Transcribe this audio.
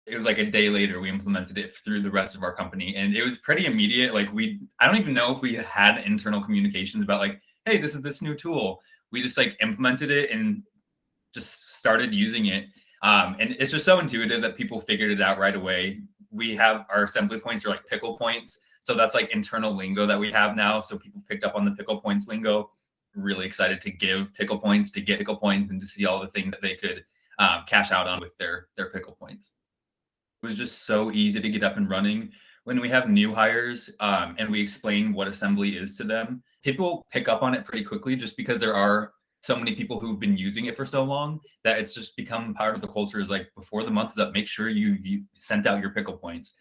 it was like a day later we implemented it through the rest of our company, and it was pretty immediate. Like I don't even know if we had internal communications about like, hey, this is this new tool. We just like implemented it and just started using it. And it's just so intuitive that people figured it out right away. We have our assembly points are like pickle points. So that's like internal lingo that we have now. So people picked up on the pickle points lingo. Really excited to give pickle points, to get pickle points, and to see all the things that they could cash out on with their pickle points. It was just so easy to get up and running. When we have new hires and we explain what assembly is to them, people pick up on it pretty quickly just because there are so many people who've been using it for so long that it's just become part of the culture. Is like before the month is up, make sure you sent out your pickle points.